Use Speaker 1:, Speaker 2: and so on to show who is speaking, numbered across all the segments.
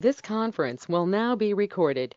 Speaker 1: This conference will now be recorded.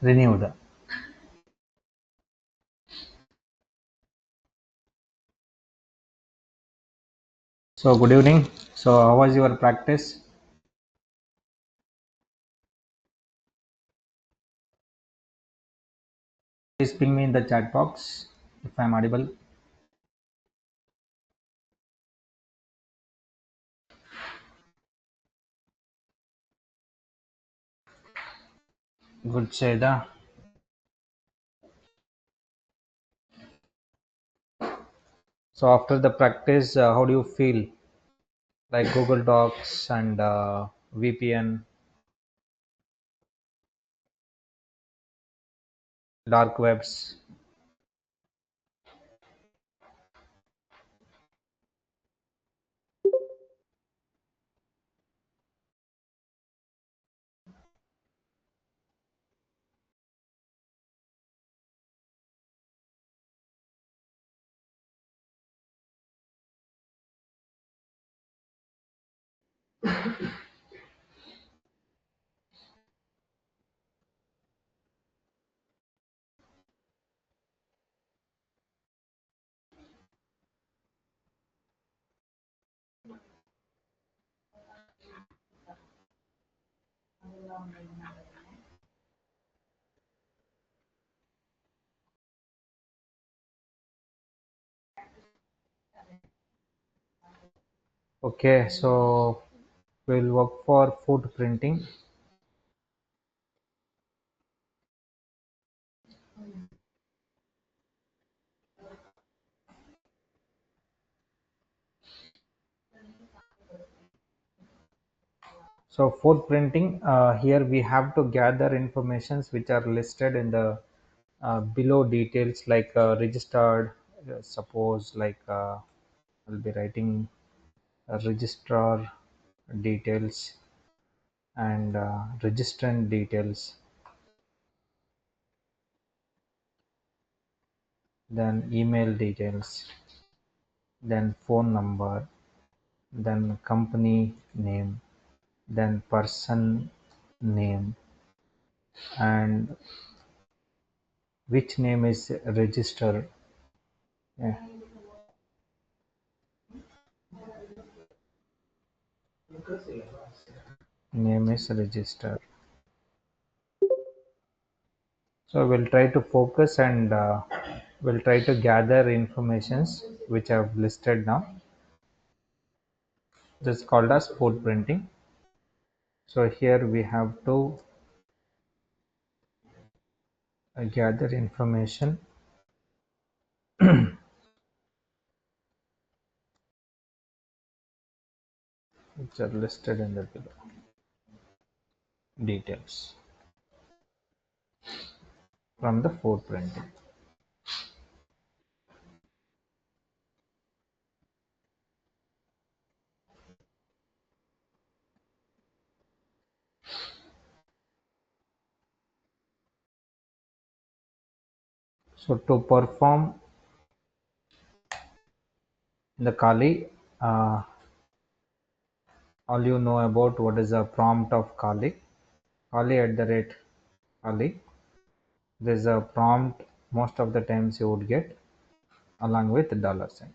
Speaker 2: renewed. So good evening. So how was your practice? Please ping me in the chat box if I'm audible. Good, Seda. So after the practice, how do you feel? Like Google Docs and VPN, dark webs. Okay, so we'll work for food printing. So food printing, here we have to gather informations which are listed in the below details like registered, suppose like I'll be writing registrar details and registrant details, then email details, then phone number, then company name, then person name, and which name is registered. Yeah, name is registered. So we'll try to focus and we'll try to gather informations which I've listed now. This is called as food printing. So here we have to gather information which are listed in the below details from the food printing. So to perform the Kali, all you know about what is the prompt of Kali. Kali at the rate Kali. There's a prompt most of the times you would get along with the dollar sign.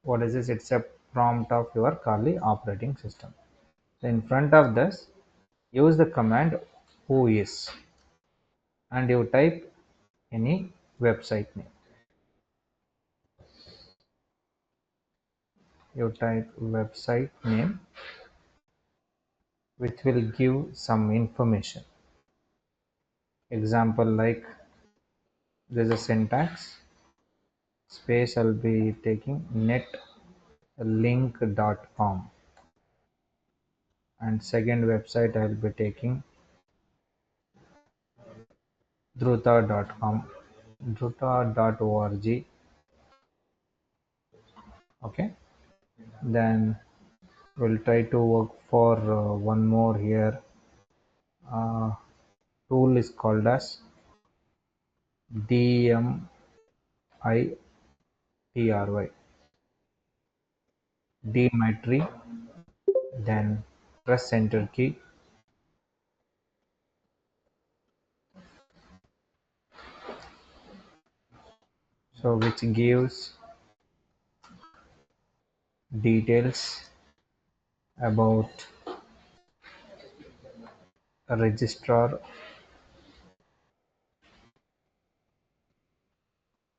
Speaker 2: What is this? It's a prompt of your Kali operating system. So in front of this, use the command who is and you type any website name. You type website name which will give some information. Example like there's a syntax space I'll be taking netlink.com and second website I'll be taking druta.com druta.org. Okay, then we'll try to work for one more here. Tool is called as DMITRY, Dmitry, then press enter key. So which gives details about a registrar.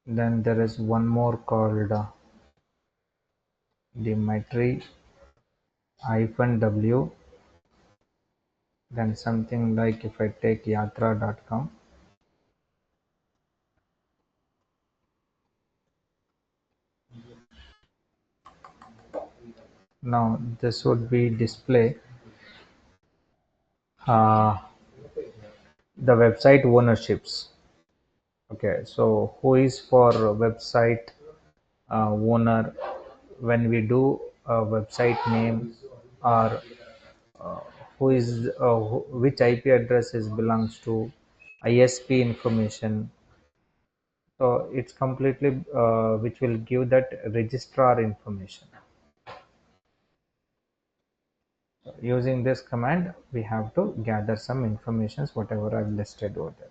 Speaker 2: Then there is one more called Dimitri -w, then something like if I take yatra.com. Now this would be display uh, the website ownerships. Okay, so who is for website owner when we do a website name, or who is which IP address is belongs to ISP information. So it's completely which will give that registrar information. Using this command, we have to gather some informations, whatever I've listed over there.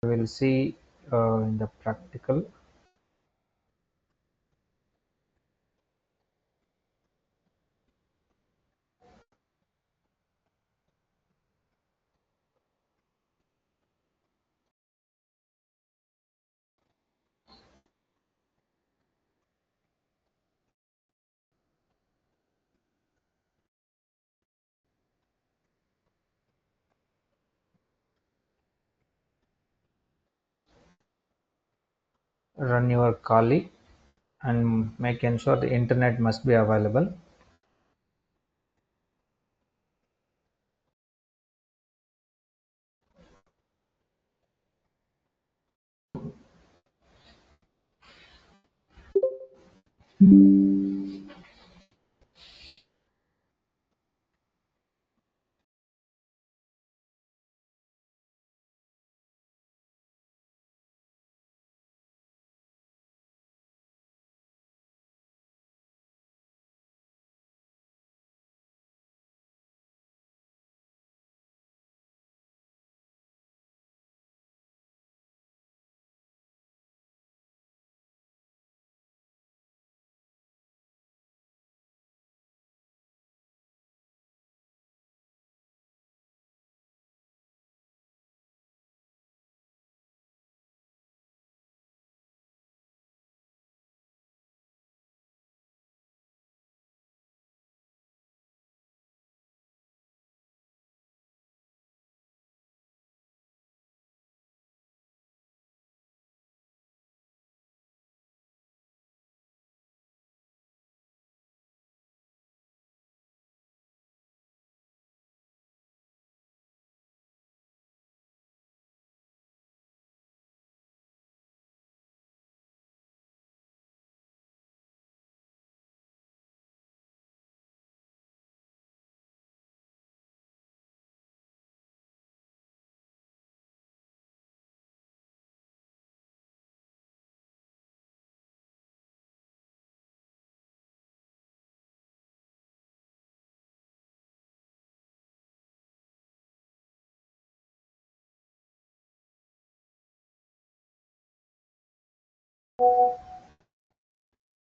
Speaker 2: We will see in the practical. Run your Kali and make ensure the internet must be available.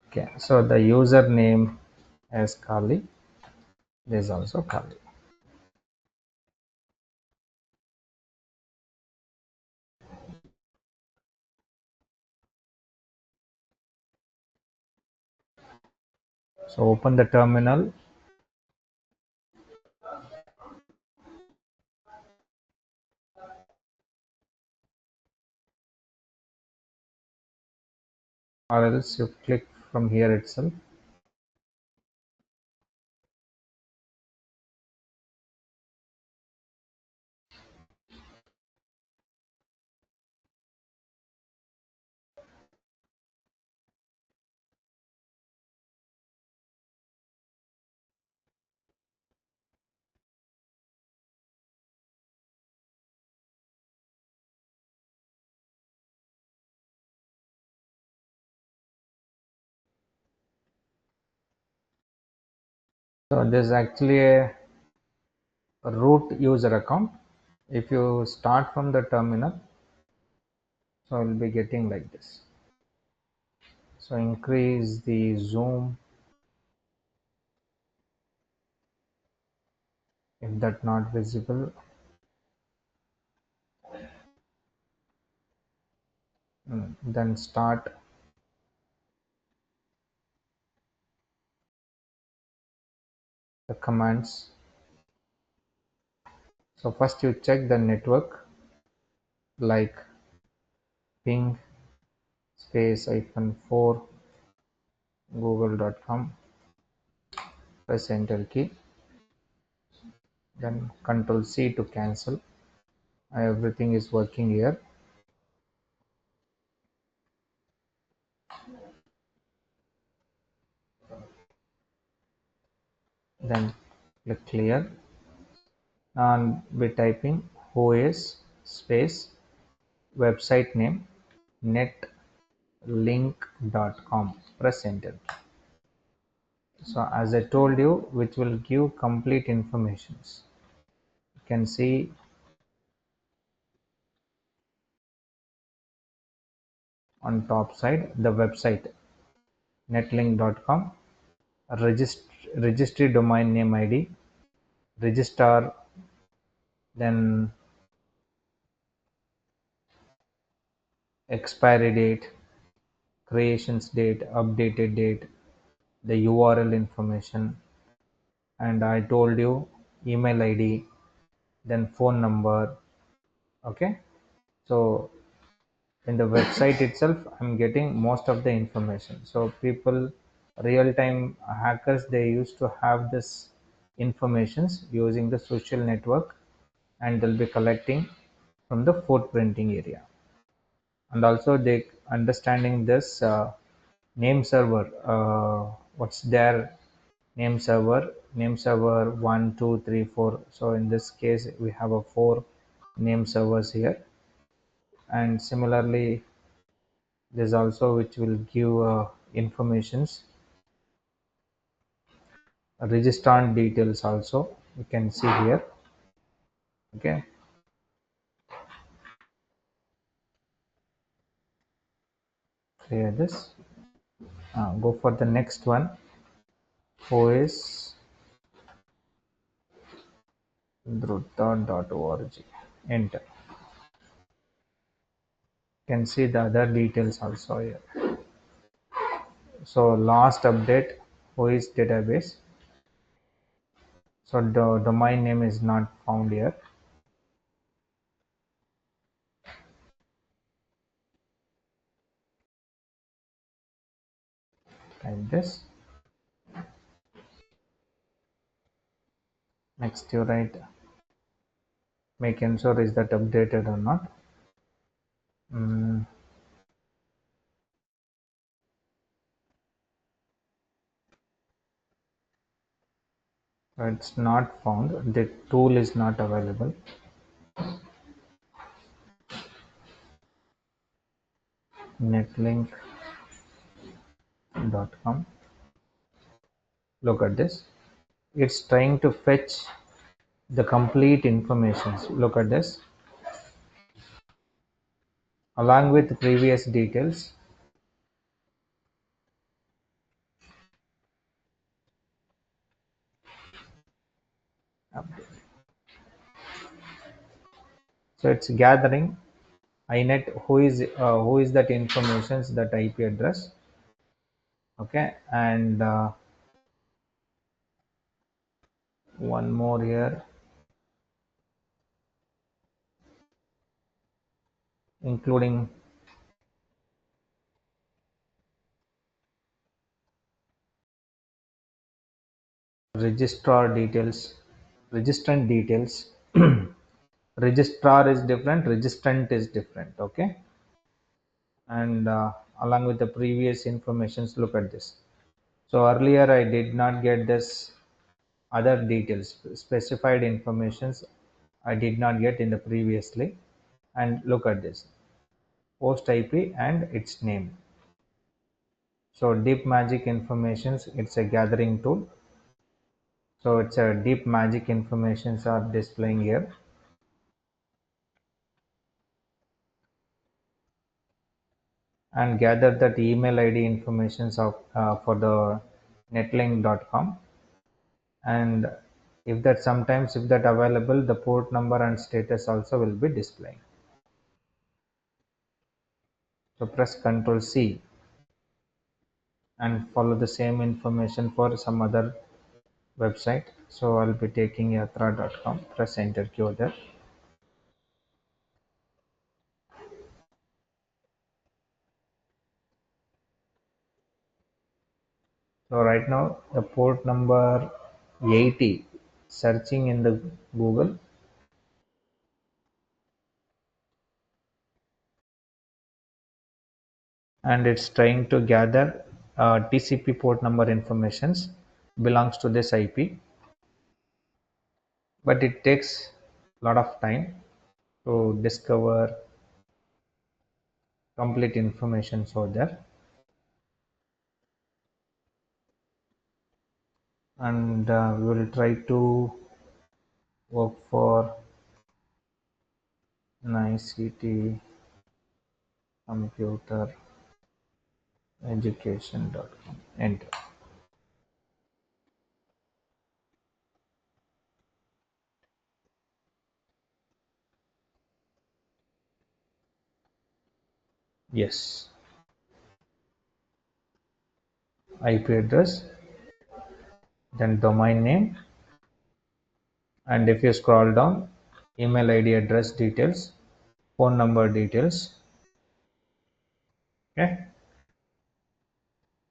Speaker 2: Okay, so the username is Kali. This is also Kali. So open the terminal. Or else you click from here itself. So this is actually a root user account. If you start from the terminal, so you'll be getting like this. So increase the zoom if that not visible. Then start the commands. So first you check the network like ping space -4 google.com, press enter key, then control C to cancel. Everything is working here. Then click clear. Now be typing OS space website name netlink.com, press enter. So as I told you, which will give complete informations. You can see on top side the website netlink.com, registry domain name ID, registrar, then expiry date, creations date, updated date, the URL information, and I told you email ID, then phone number. Okay, so in the website itself I'm getting most of the information. So people, real time hackers, they used to have this informations using the social network, and they'll be collecting from the footprinting area. And also they understanding this name server, what's their name server 1 2 3 4. So in this case we have a 4 name servers here, and similarly this also which will give informations, registrant details also you can see here. Okay, clear this. Go for the next one, os druta.org, enter. You can see the other details also here. So last update, OS database. So the domain name is not found here. Like this. Next you write, make ensure is that updated or not. It's not found. The tool is not available. Netlink.com. Look at this. It's trying to fetch the complete information. Look at this. Along with previous details. So it's gathering INET, who is that information, that IP address. Okay, and one more here, including registrar details, registrant details. Registrar is different, registrant is different. Okay, and along with the previous informations, look at this. So earlier I did not get this other details, specified informations I did not get in the previously. And look at this, host IP and its name. So deep magic informations, it's a gathering tool. So it's a deep magic informations are displaying here. And gather that email ID informations of for the netlink.com. And if that sometimes if that available, the port number and status also will be displaying. So press Ctrl C and follow the same information for some other website. So I'll be taking yatra.com. Press enter key over there. So right now the port number 80 searching in the Google, and it's trying to gather TCP port number informations belongs to this IP, but it takes a lot of time to discover complete information over there. And we will try to work for NICT computer education.com. Enter. Yes, IP address, then domain name, and if you scroll down, email ID address details, phone number details. Okay,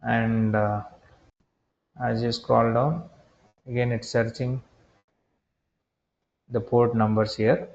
Speaker 2: and as you scroll down, again it's searching the port numbers here.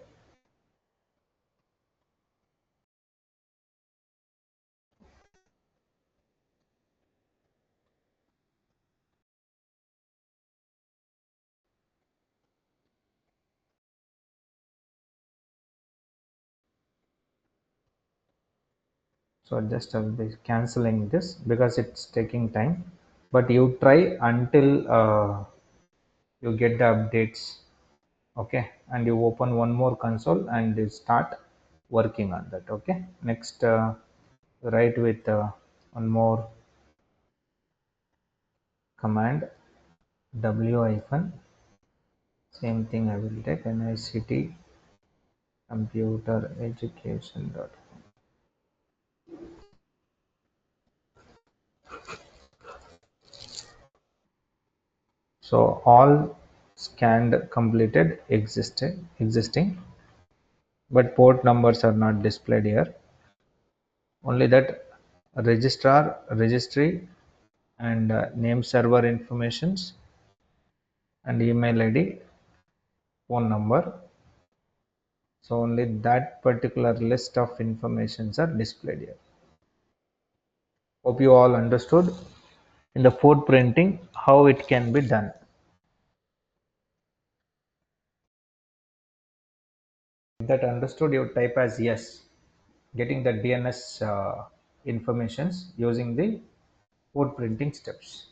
Speaker 2: So just I'll be canceling this because it's taking time, but you try until you get the updates. Okay, and you open one more console and you start working on that. Okay, next write with one more command, w hyphen, same thing I will take, NICT computer education.com. So all scanned completed existing, but port numbers are not displayed here. Only that registrar, registry, and name server informations, and email ID, phone number. So only that particular list of informations are displayed here. Hope you all understood in the footprinting how it can be done. If that understood, you type as yes, getting the DNS informations using the footprinting steps.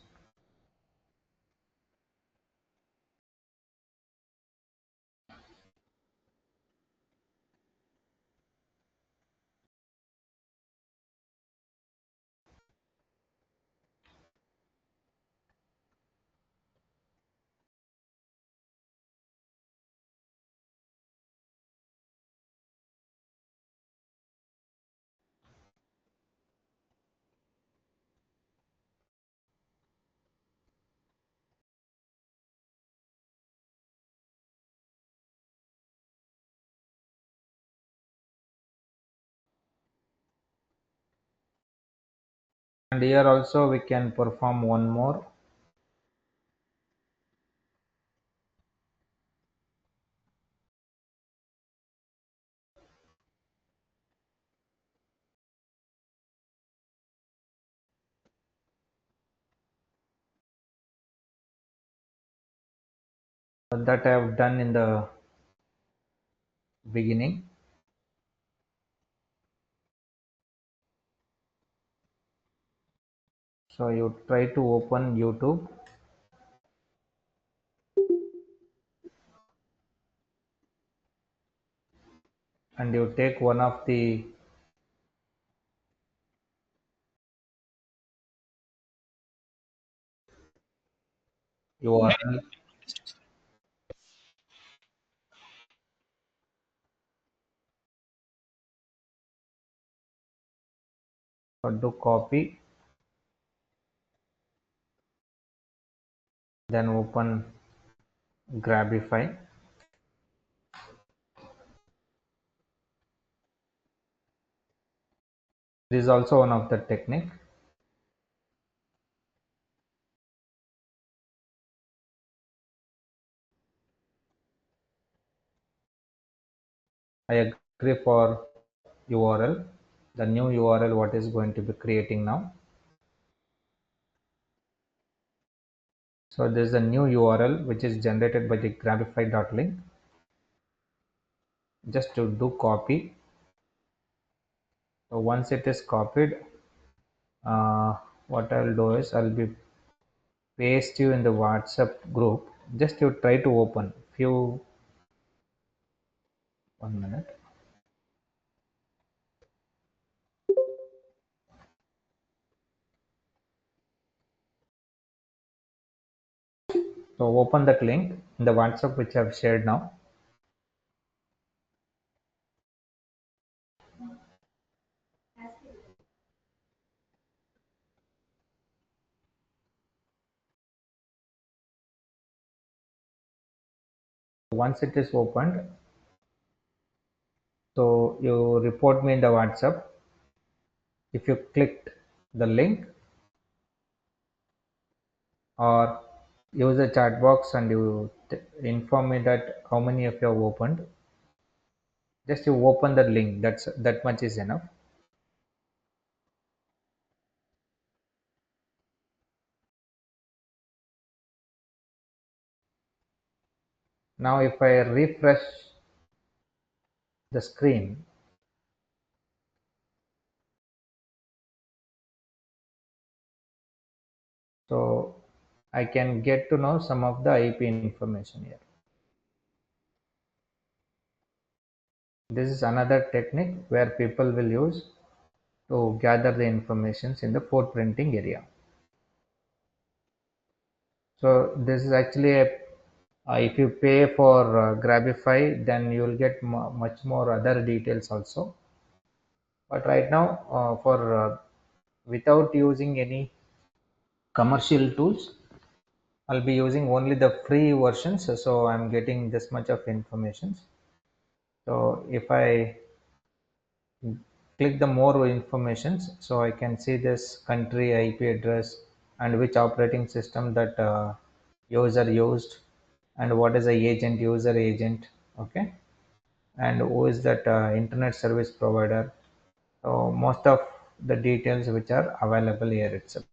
Speaker 2: And here also we can perform one more. That I have done in the beginning. So you try to open YouTube and you take one of the URL or do copy, then open Grabify. This is also one of the technique. I agree for URL, the new URL what is going to be creating now. So this is a new URL which is generated by the grabify.link. Just to do copy. So once it is copied, what I'll do is I'll be paste you in the WhatsApp group. Just you try to open few 1 minute. So open that link in the WhatsApp which I've shared now. Once it is opened, so you report me in the WhatsApp. If you clicked the link or use the chat box and you inform me that how many of you have opened, just you open the link. That much is enough. Now if I refresh the screen, so I can get to know some of the IP information here. This is another technique where people will use to gather the informations in the footprinting area. So this is actually a if you pay for Grabify, then you will get much more other details also. But right now, for without using any commercial tools, I'll be using only the free versions. So I'm getting this much of information. So if I click the more informations, so I can see this country IP address and which operating system that user used and what is the agent, user agent, okay, and who is that internet service provider. So most of the details which are available here itself.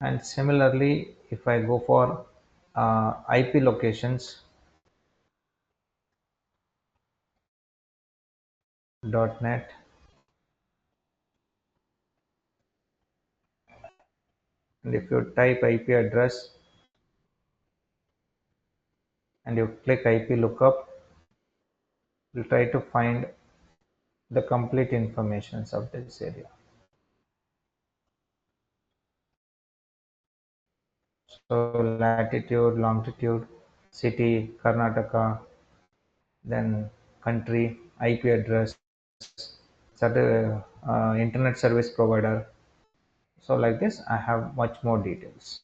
Speaker 2: And similarly, if I go for IP locations .net, and if you type IP address and you click IP lookup, you try to find the complete informations of this area. So latitude, longitude, city, Karnataka, then country, IP address, internet service provider. So like this, I have much more details.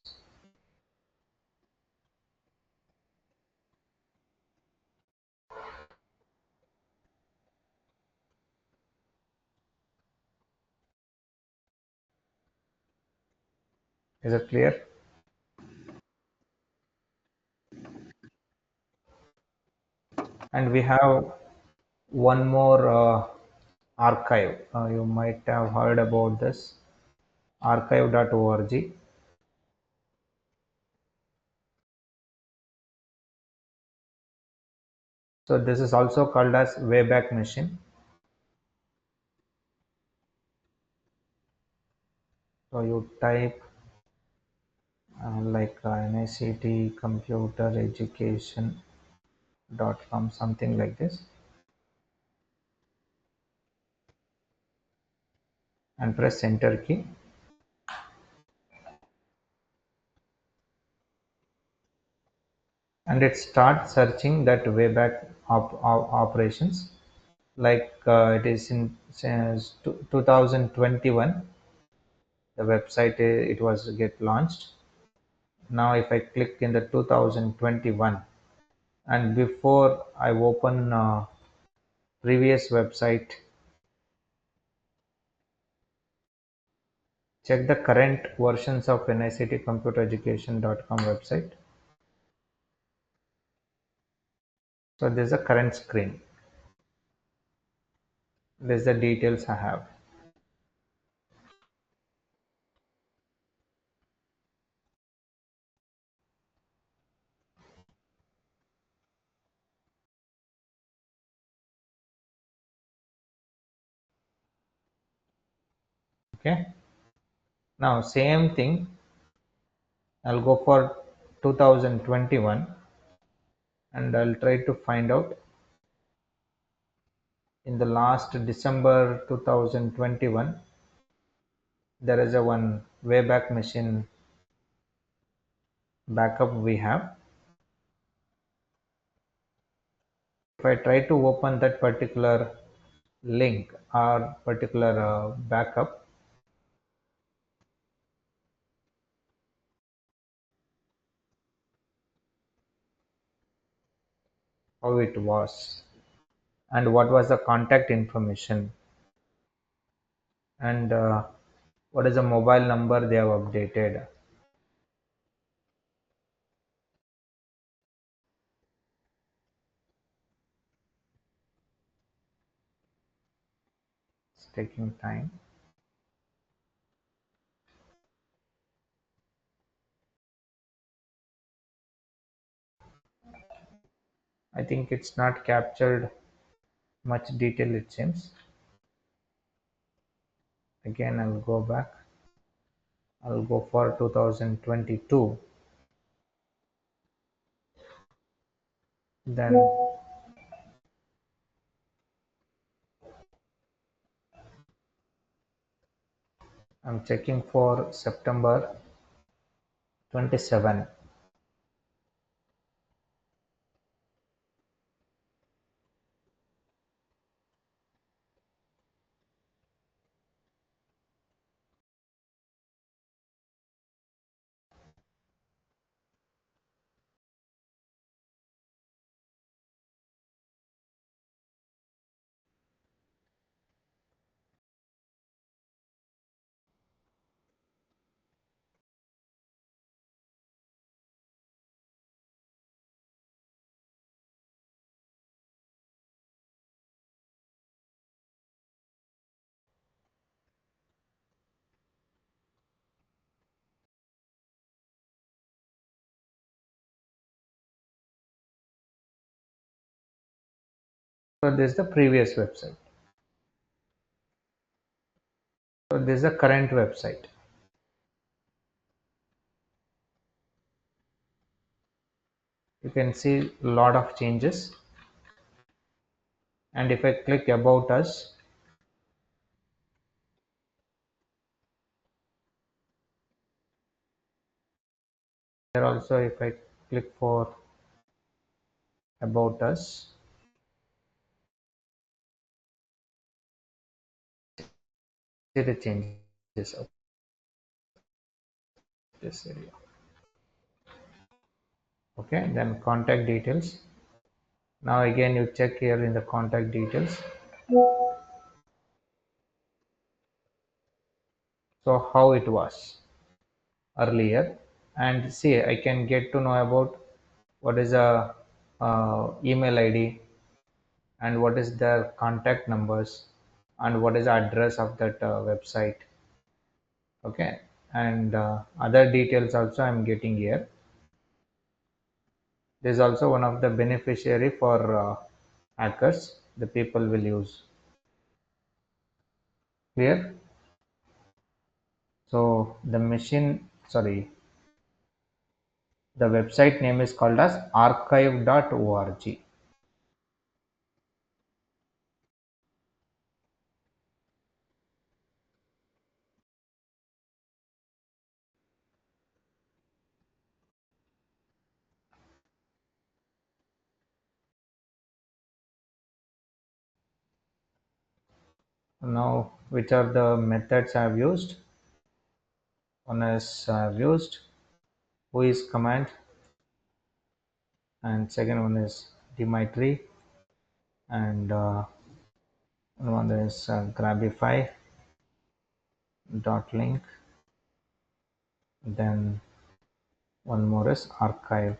Speaker 2: Is it clear? And we have one more archive. You might have heard about this archive.org. So this is also called as Wayback Machine. So you type like NICT computer education.com, something like this, and press enter key, and it starts searching that wayback operations, like it is in since 2021 the website, it was get launched. Now if I click in the 2021, and before I open previous website, check the current versions of nictcomputereducation.com website. So this is a current screen. This is the details I have. Okay. Now same thing. I'll go for 2021, and I'll try to find out in the last December 2021 there is a one Wayback Machine backup we have. If I try to open that particular link or particular backup, how it was and what was the contact information, and what is the mobile number they have updated. It's taking time. I think it's not captured much detail, it seems. Again, I'll go back. I'll go for 2022. Then I'm checking for September 27. So this is the previous website. So this is the current website. You can see a lot of changes. And if I click about us, here also if I click for about us, see the changes of this area. Okay, then contact details. Now again you check here in the contact details. So how it was earlier, and see I can get to know about what is a email ID, and what is their contact numbers, and what is the address of that website. Okay, and other details also I'm getting here. This is also one of the beneficiary for hackers, the people will use here. So the machine, sorry, The website name is called as archive.org. Now, which are the methods I have used? One is I have used who is command, and second one is Dimitri, and one is Grabify dot link. Then one more is archive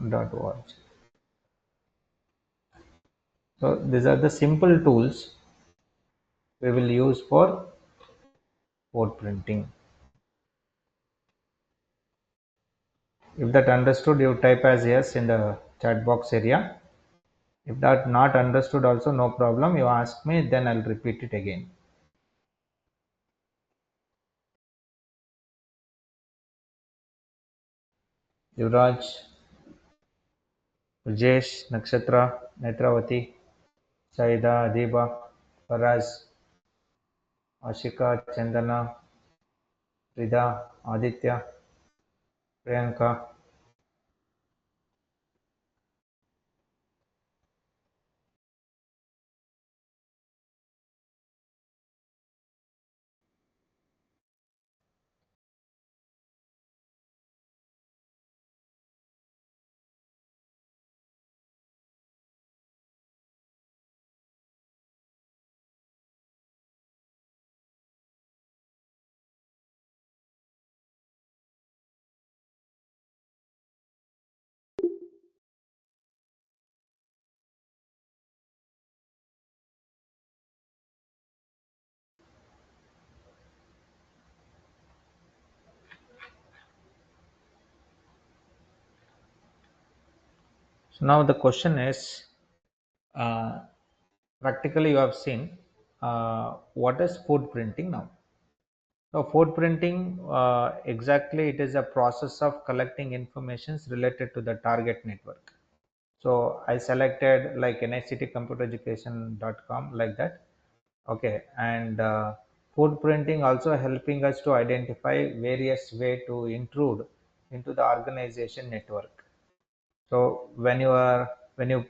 Speaker 2: dot org. So these are the simple tools we will use for code printing. If that understood, you type as yes in the chat box area. If that not understood also, no problem. You ask me, then I'll repeat it again. Yuvraj, Rajesh, Nakshatra, Netravati, Saida, Adiba, Faraz, Ashika, Chandana, Rida, Aditya, Priyanka. So now the question is, uh, practically you have seen what is food printing now. So food printing, exactly it is a process of collecting informations related to the target network. So I selected like nictcomputereducation.com like that. Okay, and food printing also helping us to identify various way to intrude into the organization network. So when you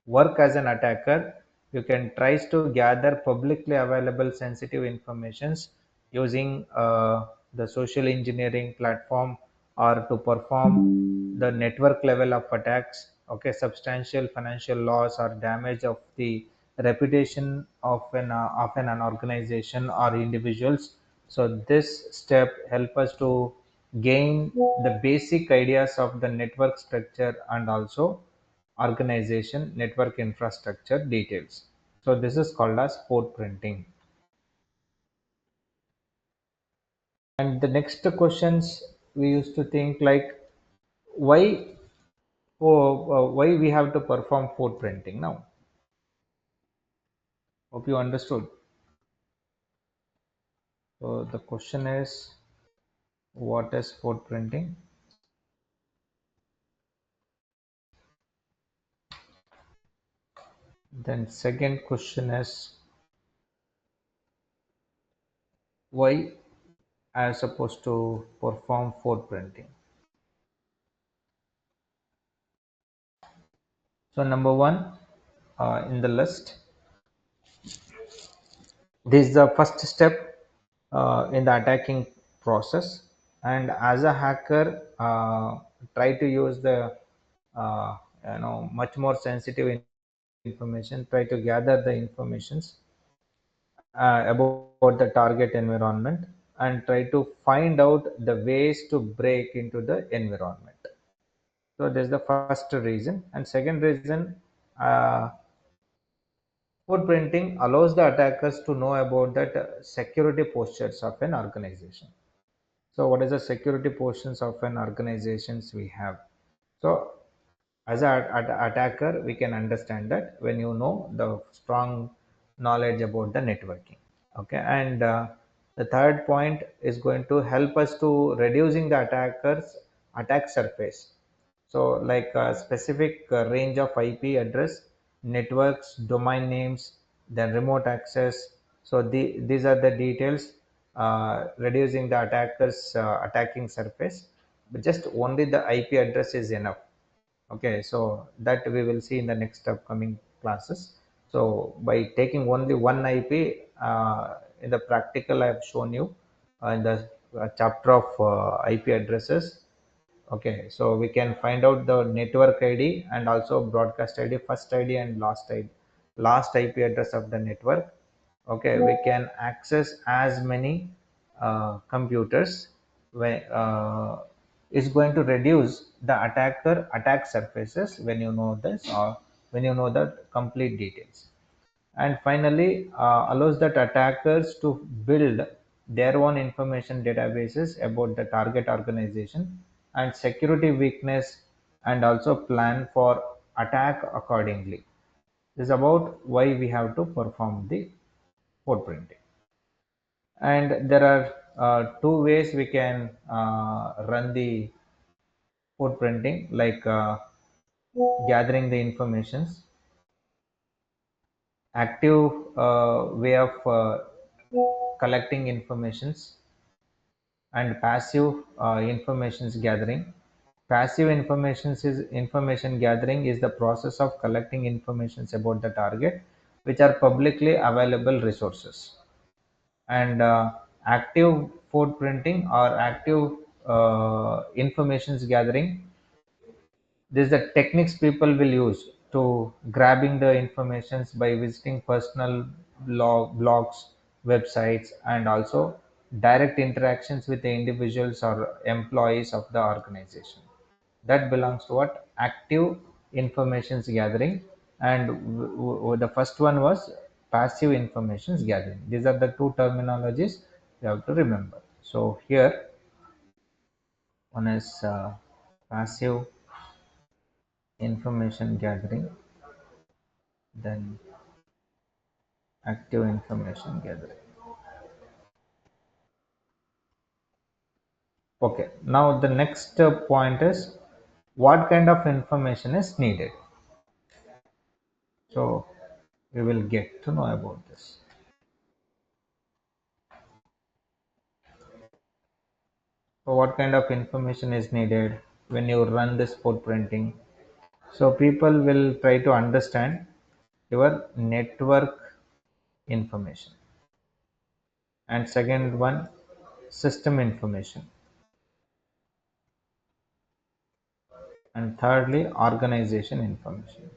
Speaker 2: work as an attacker, you can tries to gather publicly available sensitive informations using the social engineering platform, or to perform the network level of attacks. Okay, substantial financial loss or damage of the reputation of an organization or individuals. So this step help us to gain the basic ideas of the network structure and also organization network infrastructure details. So this is called as port printing. And the next questions we used to think like, why why we have to perform port printing now. Hope you understood. So the question is, what is port printing? Then second question is, why I am supposed to perform port printing. So number one, in the list, this is the first step in the attacking process. And as a hacker, try to use the much more sensitive information. Try to gather the informations about the target environment, and try to find out the ways to break into the environment. So this is the first reason. And second reason, uh, footprinting allows the attackers to know about that security postures of an organization. So what is the security portions of an organizations we have? So as an attacker, we can understand that when you know the strong knowledge about the networking. Okay, and The third point is going to help us to reducing the attacker's attack surface. So like a specific range of IP address, networks, domain names, then remote access. So these are the details reducing the attacker's attacking surface. But just only the IP address is enough. Okay, so that we will see in the next upcoming classes. So by taking only one IP, in the practical I have shown you in the chapter of IP addresses. Okay, so we can find out the network ID and also broadcast ID, first ID and last IP address of the network. Okay, we can access as many computers when is going to reduce the attacker attack surfaces when you know this, or when you know the complete details. And finally allows that attackers to build their own information databases about the target organization and security weakness, and also plan for attack accordingly. This is about why we have to perform the code printing. And there are two ways we can run the code printing, like gathering the informations, active way of collecting informations, and passive informations gathering. Passive information gathering is the process of collecting informations about the target which are publicly available resources. And active footprinting or active informations gathering, these are the techniques people will use to grabbing the informations by visiting personal blogs, websites, and also direct interactions with the individuals or employees of the organization. That belongs to what? Active informations gathering. And the first one was passive informations gathering. These are the two terminologies you have to remember. So here one is passive information gathering, then active information gathering. Okay, now the next point is what kind of information is needed. So we will get to know about this. So what kind of information is needed when you run this footprinting? So people will try to understand your network information, and second one, system information, and thirdly, organization information.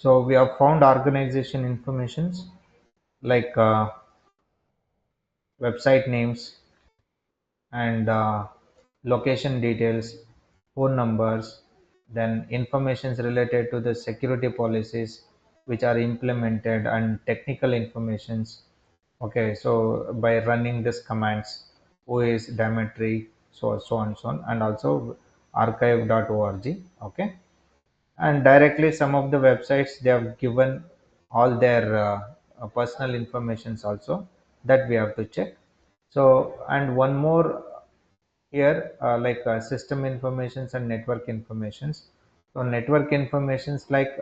Speaker 2: So we have found organization informations like website names, and location details, phone numbers, then informations related to the security policies which are implemented, and technical informations. Okay, so by running this commands, who is Dimetri, so on so on, and also archive.org. Okay, and directly some of the websites they have given all their personal informations also, that we have to check. So and one more here, like system informations and network informations. So network informations like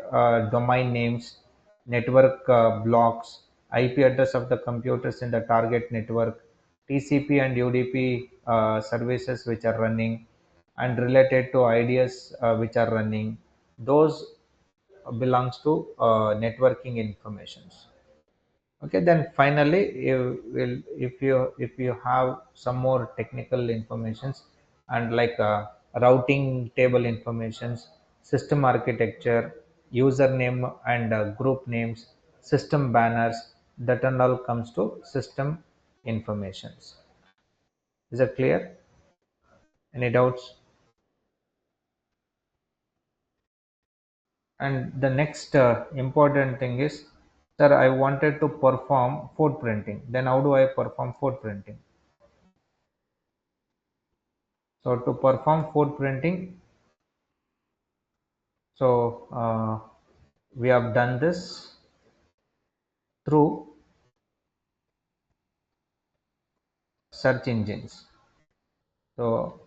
Speaker 2: domain names, network blocks, IP address of the computers in the target network, TCP and UDP services which are running, and related to IDs which are running, those belongs to networking informations. Okay, then finally you will, if you have some more technical informations, and like routing table informations, system architecture, username and group names, system banners, that and all comes to system informations. Is that clear? Any doubts? And the next important thing is Sir, I wanted to perform food printing. Then how do I perform food printing? So to perform food printing, we have done this through search engines. So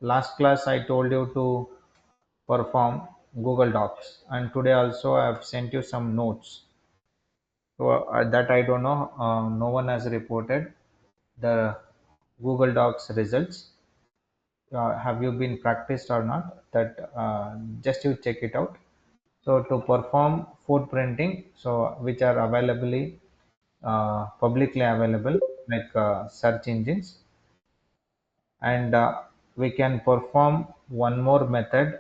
Speaker 2: last class I told you to perform Google Docs, and today also I have sent you some notes. So that I don't know, no one has reported the Google Docs results. Have you been practiced or not? That just you check it out. So to perform food printing, so which are availably publicly available like search engines, and we can perform one more method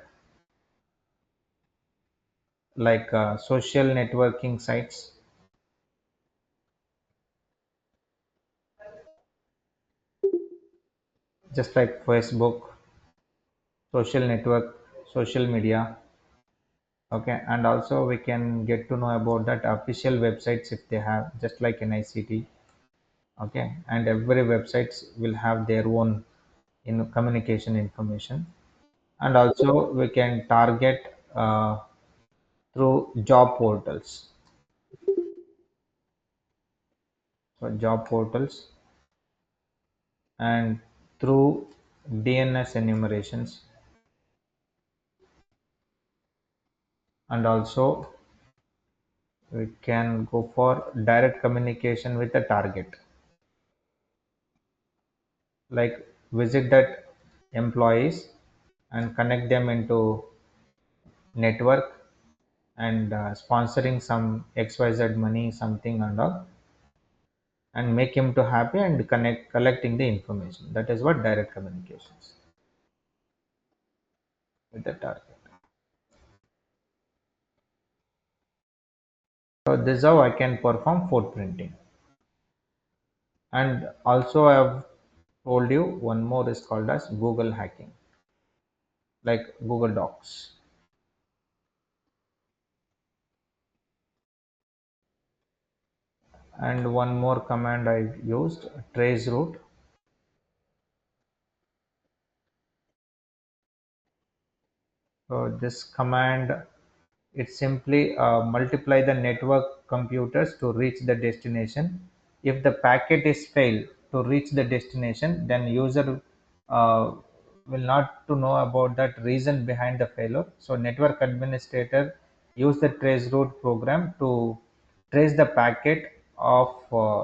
Speaker 2: like social networking sites, just like Facebook, social network, social media. Okay, and also we can get to know about that official websites if they have, just like NICT. Okay, and every websites will have their own communication information, and also we can target through job portals. So job portals and through DNS enumerations, and also we can go for direct communication with the target, like visit that employees and connect them into network, and sponsoring some XYZ money something and all, and make him to happy and connect collecting the information. That is what direct communications with the target. So this is how I can perform food printing. And also I have told you one more is called as Google hacking, like Google Docs. And one more command I used, trace route. So this command, it simply multiply the network computers to reach the destination. If the packet is failed to reach the destination, then user uh, will not to know about that reason behind the failure. So network administrator use the trace route program to trace the packet of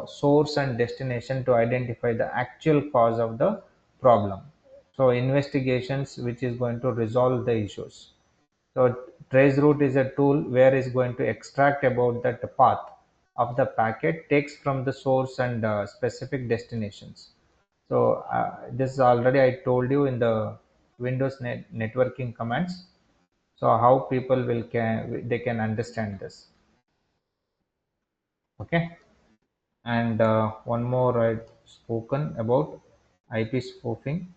Speaker 2: source and destination to identify the actual cause of the problem. So investigations which is going to resolve the issues. So trace route is a tool where is going to extract about that path of the packet takes from the source and specific destinations. So this is already I told you in the Windows networking commands. So how people will can they can understand this. Okay, and one more I spoken about IP spoofing.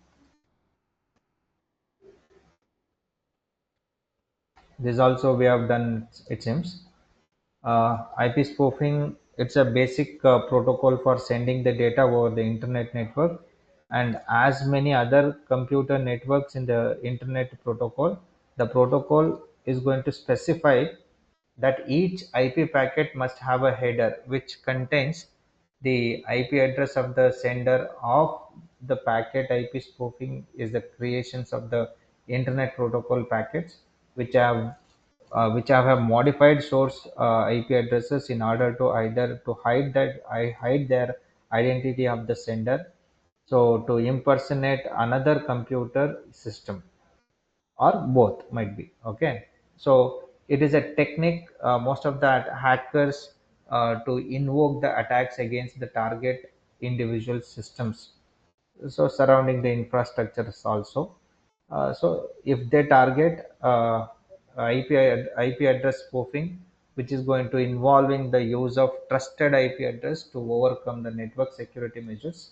Speaker 2: This also we have done, it seems. IP spoofing, it's a basic protocol for sending the data over the internet network, and as many other computer networks in the internet protocol, the protocol is going to specify that each IP packet must have a header which contains the IP address of the sender of the packet. IP spoofing is the creations of the internet protocol packets which have modified source IP addresses in order to either to hide that I hide their identity of the sender, so to impersonate another computer system, or both might be. Okay, so it is a technique most of the hackers to invoke the attacks against the target individual systems, so surrounding the infrastructures also. So if they target IP address spoofing, which is going to involving the use of trusted IP address to overcome the network security measures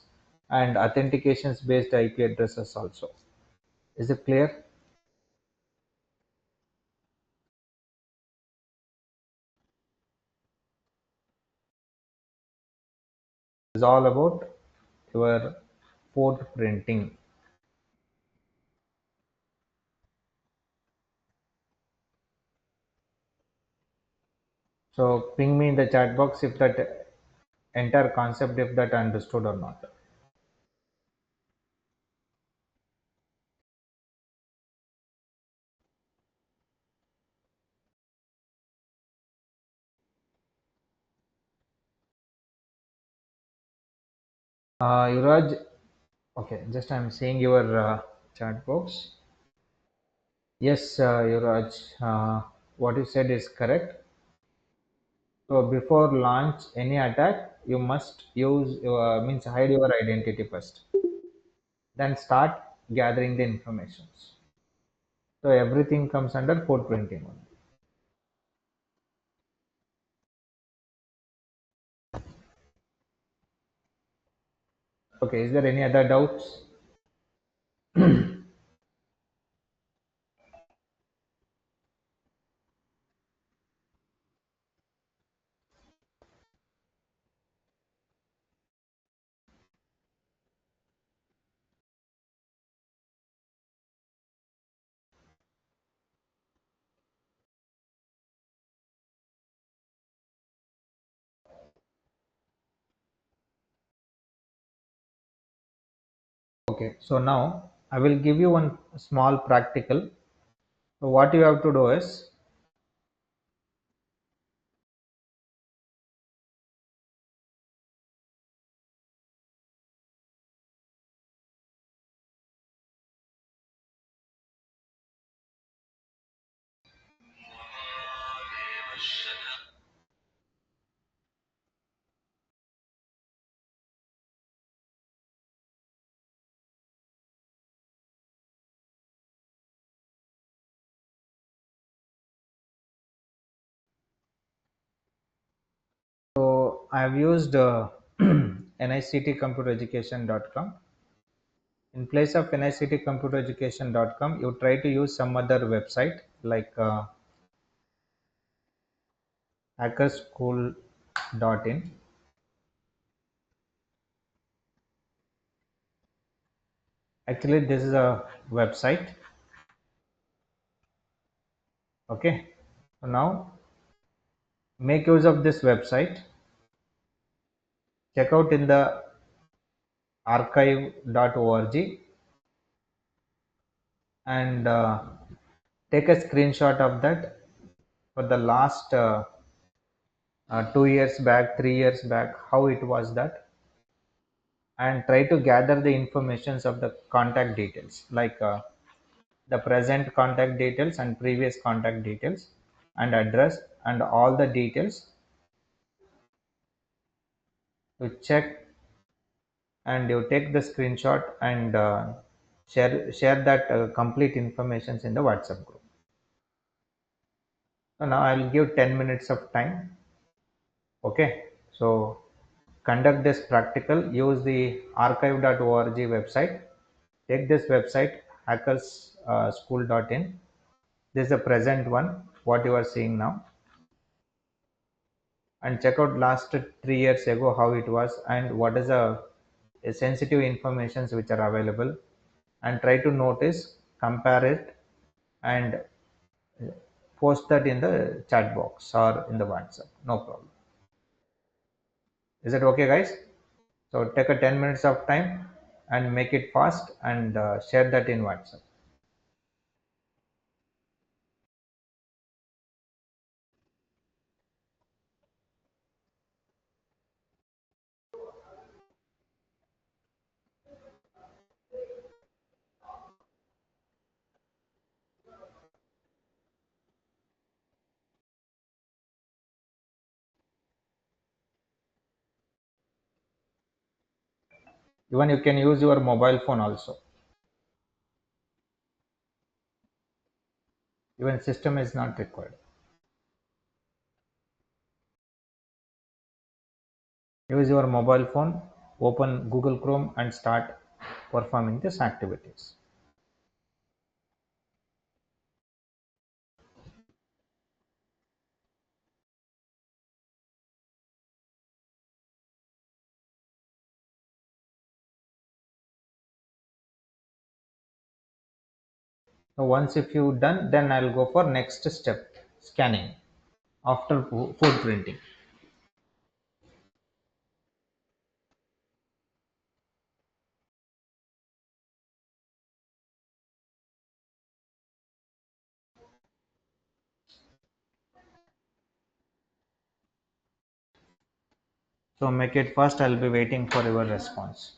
Speaker 2: and authentications based IP addresses also. Is it clear? is all about your footprinting. So ping me in the chat box if that entire concept, if that understood or not. Yuraj, okay, just I'm seeing your chat box. Yes, Yuraj, what you said is correct. So before launch any attack, you must use your, means hide your identity first. Then start gathering the informations. So everything comes under footprinting only. Okay, is there any other doubts? Okay, so now I will give you one small practical. So what you have to do is, so I have used nictcomputereducation.com. In place of nictcomputereducation.com, you try to use some other website like hackerschool.in. Actually, this is a website. Okay, so now make use of this website. Check out in the archive.org and take a screenshot of that for the last 2 years back, 3 years back, how it was that, and try to gather the informations of the contact details, like the present contact details and previous contact details and address and all the details to check, and you take the screenshot and share that complete informations in the WhatsApp group. So now I'll give 10 minutes of time. Okay, so conduct this practical. Use the archive.org website. Take this website hackersschool.in. This is the present one, what you are seeing now, and check out last 3 years ago how it was and what is the sensitive informations which are available, and try to notice, compare it, and post that in the chat box or in the WhatsApp. No problem. Is it okay, guys? So take a 10 minutes of time and make it fast and share that in WhatsApp. Even you can use your mobile phone also. Even system is not required. Use your mobile phone, open Google Chrome and start performing these activities. So once if you done, then I'll go for next step, scanning after food printing. So make it first. I'll be waiting for your response.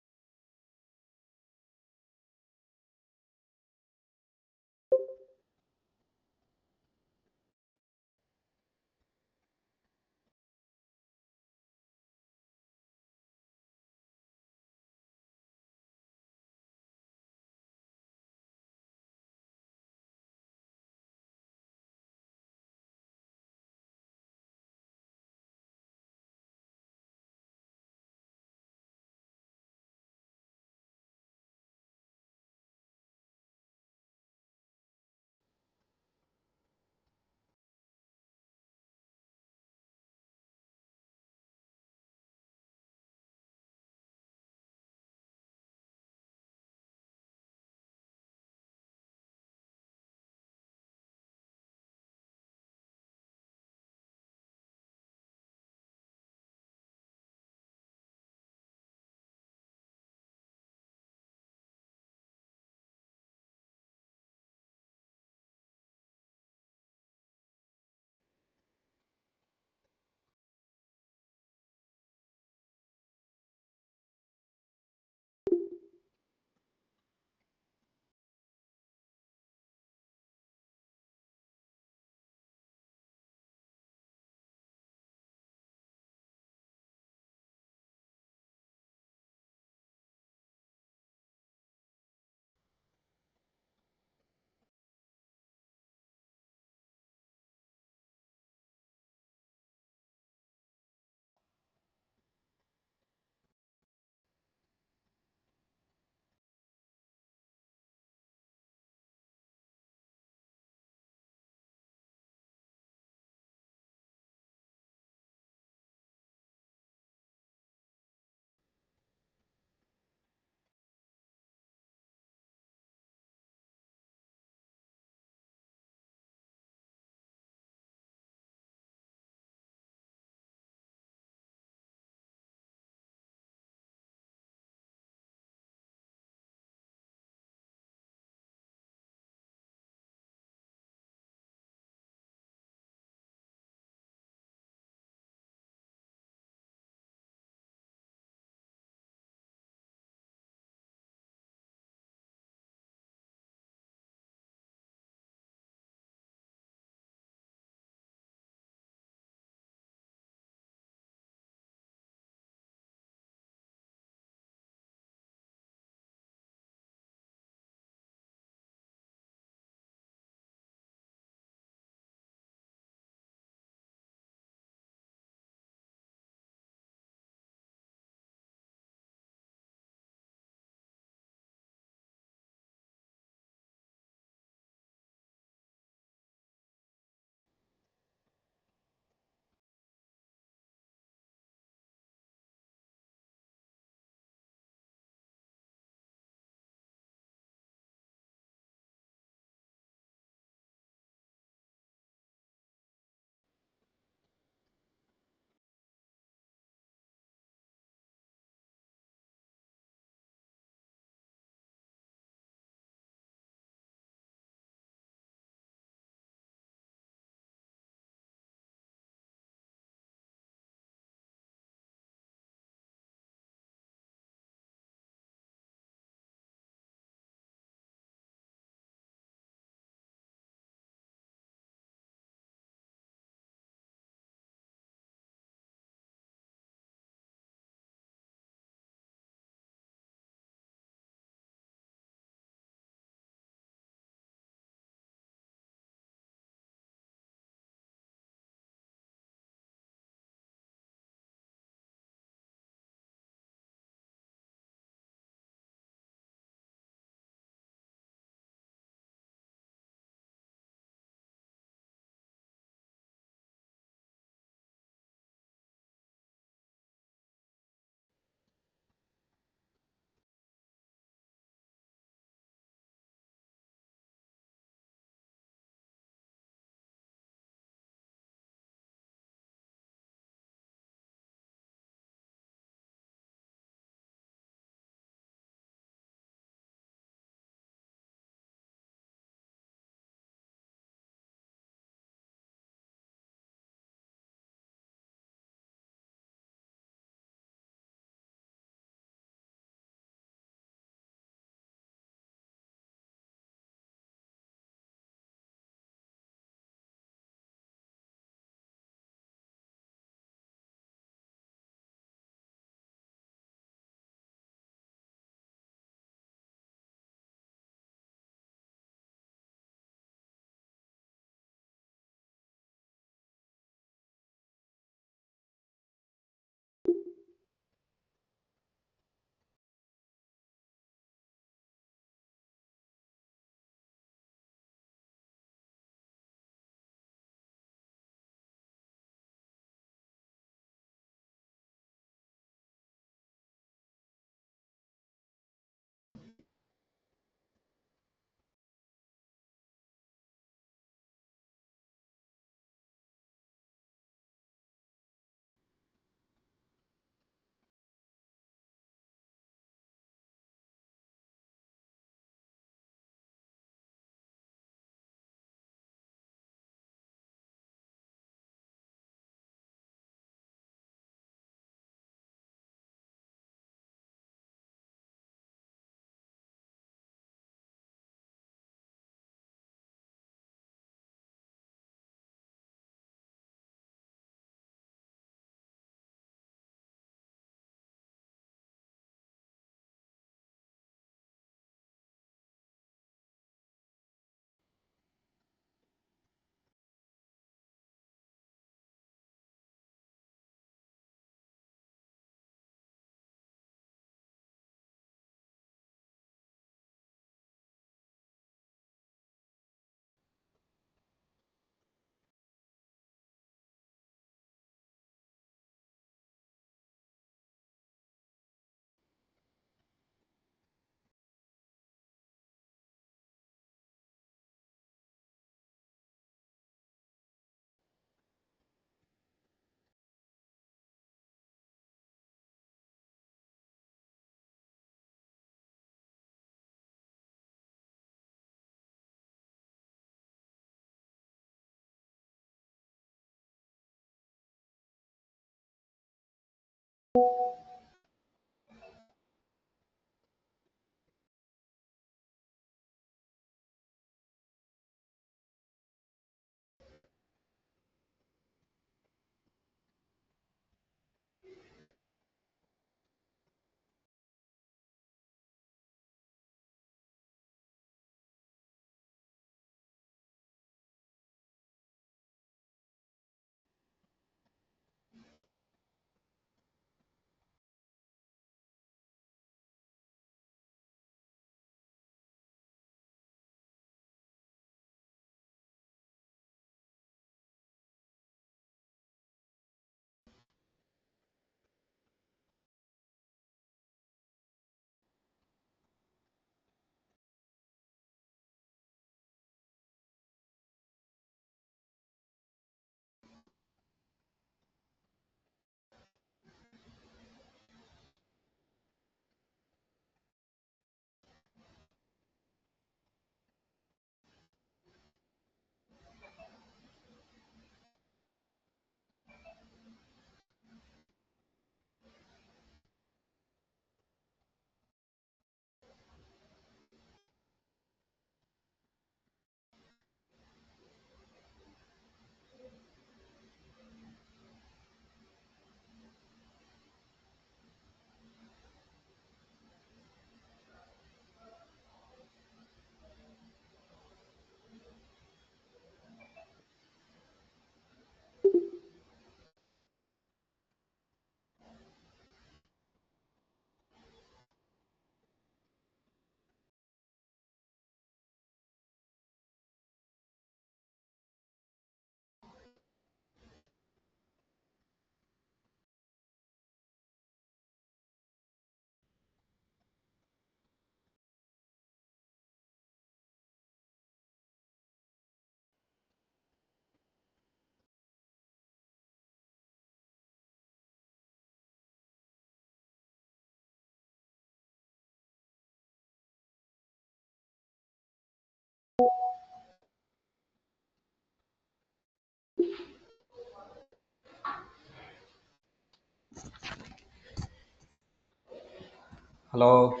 Speaker 2: Hello,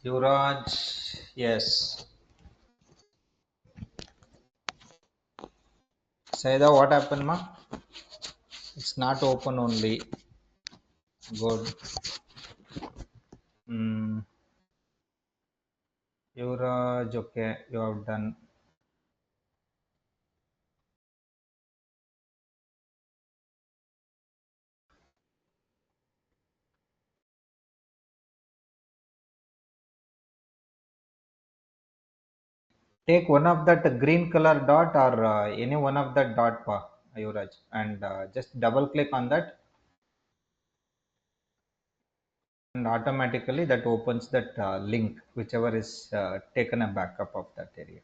Speaker 2: Yuvraj. Yes. Saida, what happened, ma? It's not open only. Good. Mm, Yuvraj, okay, you have done. Take one of that green color dot or any one of that dot, Yuvraj, and just double click on that, and automatically that opens that link, whichever is taken a backup of that area.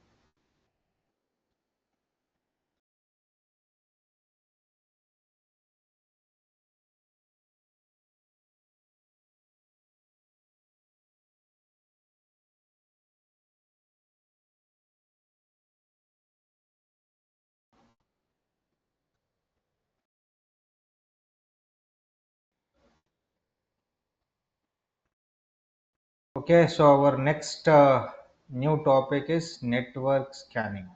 Speaker 2: Okay, so our next new topic is network scanning.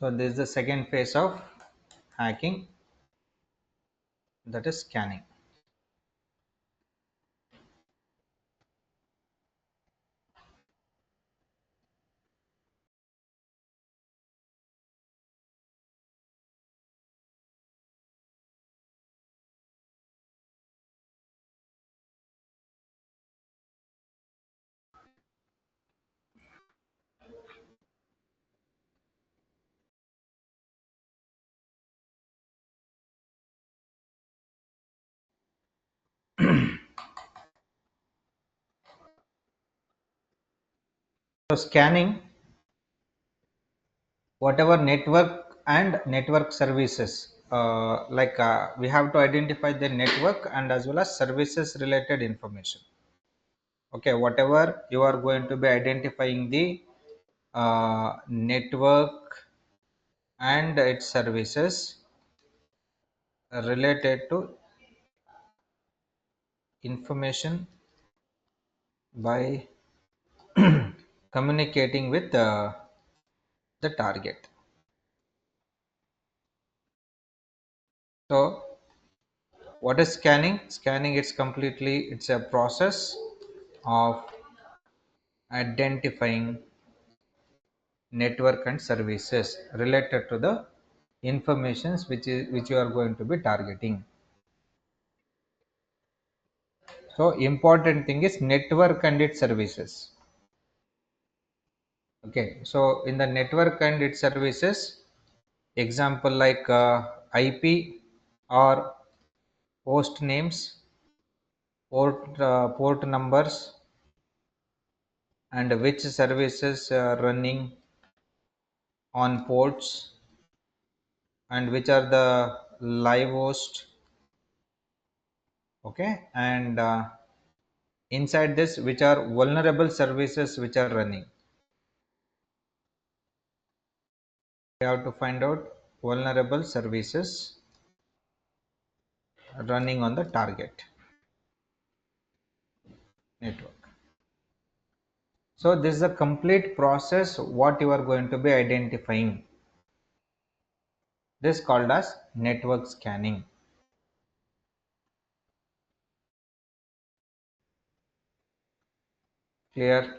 Speaker 2: So this is the second phase of hacking, that is scanning. So scanning whatever network and network services we have to identify the network and as well as services related information. Okay, whatever you are going to be identifying the network and its services related to information by communicating with the target. So what is scanning? Scanning, it's a process of identifying network and services related to the informations which you are going to be targeting. So important thing is network and its services. Okay, so in the network and its services, example like IP or host names, port numbers, and which services are running on ports, and which are the live host. Okay, and inside this, which are vulnerable services which are running. We have to find out vulnerable services running on the target network. So this is a complete process what you are going to be identifying. This is called as network scanning. Clear?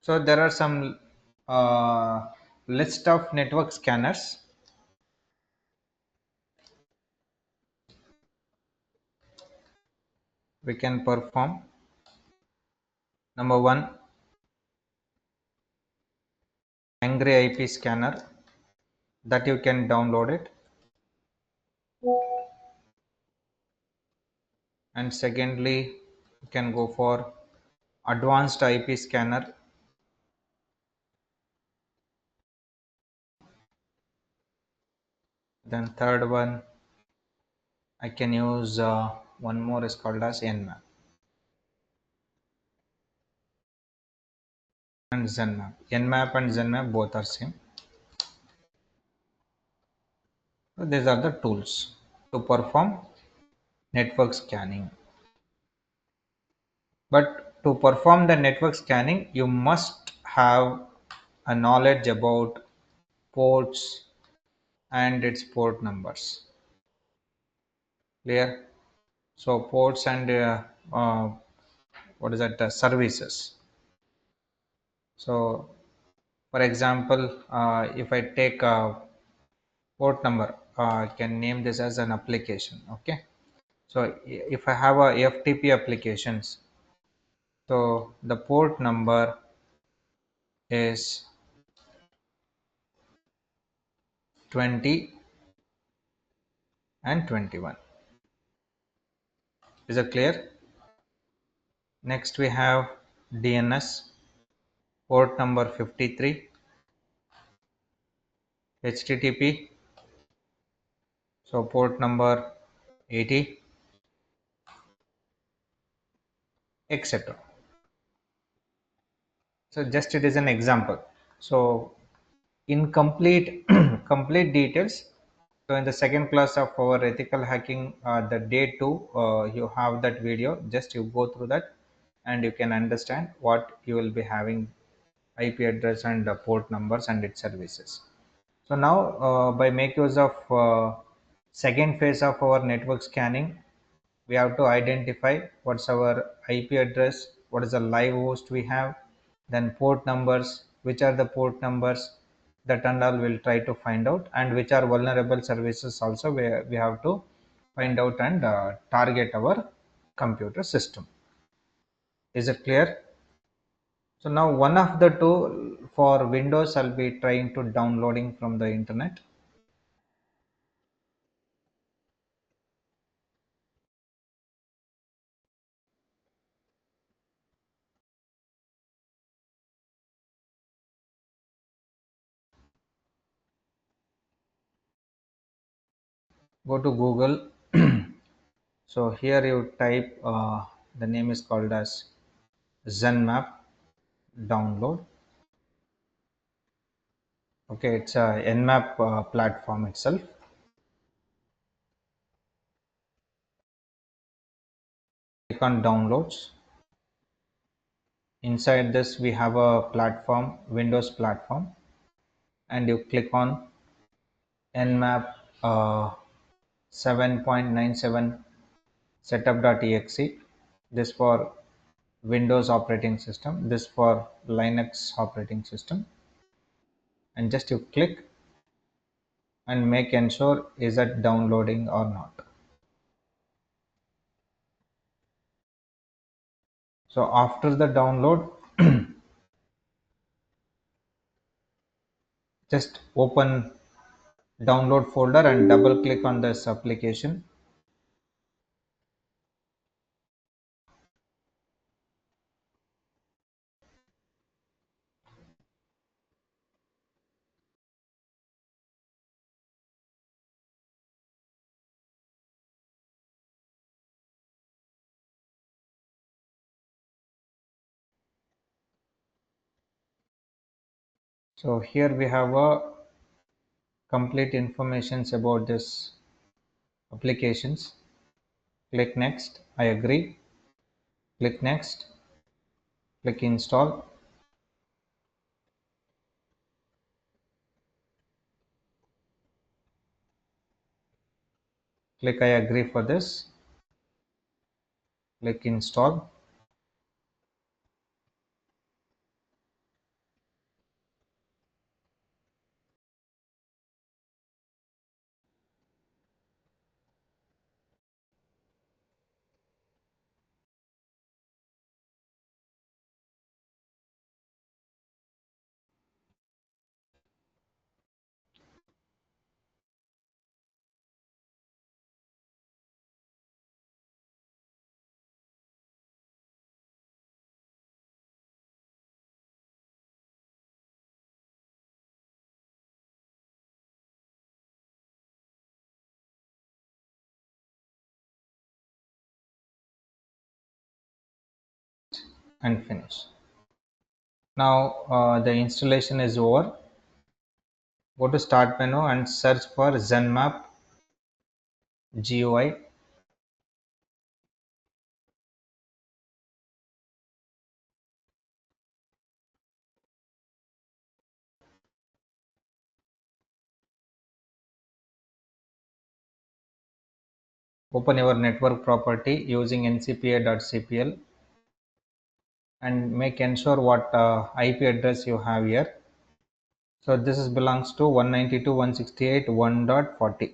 Speaker 2: So there are some list of network scanners. We can perform. Number one, Angry IP scanner, that you can download it. And secondly, you can go for advanced IP scanner. Then third one, I can use one more is called as Nmap and Zenmap. Nmap and Zenmap both are same. So these are the tools to perform network scanning. But to perform the network scanning, you must have a knowledge about ports and its port numbers. Clear? So ports and what is that? Services. So, for example, if I take a port number, I can name this as an application. Okay. So if I have a FTP applications, so the port number is 20 and 21. Is it clear? Next we have DNS, port number 53, HTTP, so port number 80, etc. So just it is an example. So in complete complete details, so in the second class of our ethical hacking, the day 2, you have that video. Just you go through that and you can understand what you will be having IP address and port numbers and its services. So now by make use of second phase of our network scanning, we have to identify what's our IP address, what is the live host we have, then port numbers, which are the port numbers, that and all we'll try to find out, and which are vulnerable services also we have to find out and target our computer system. Is it clear? So now one of the two for Windows I'll be trying to downloading from the internet. Go to Google. So here you type, the name is called as ZenMap download. Okay, it's a Nmap platform itself. Click on downloads. Inside this we have a platform, Windows platform, and you click on Nmap 7.97 setup.exe. This for Windows operating system, this for Linux operating system, and just you click and make ensure is it downloading or not. So after the download, just open download folder and double click on this application. So here we have a complete informations about this applications. Click next, I agree. Click next, click install. Click I agree for this. Click install. And finish. Now the installation is over. Go to start menu and search for ZenMap GUI. Open your network property using ncpa.cpl and make ensure what IP address you have here. So this is belongs to 192.168.1.40.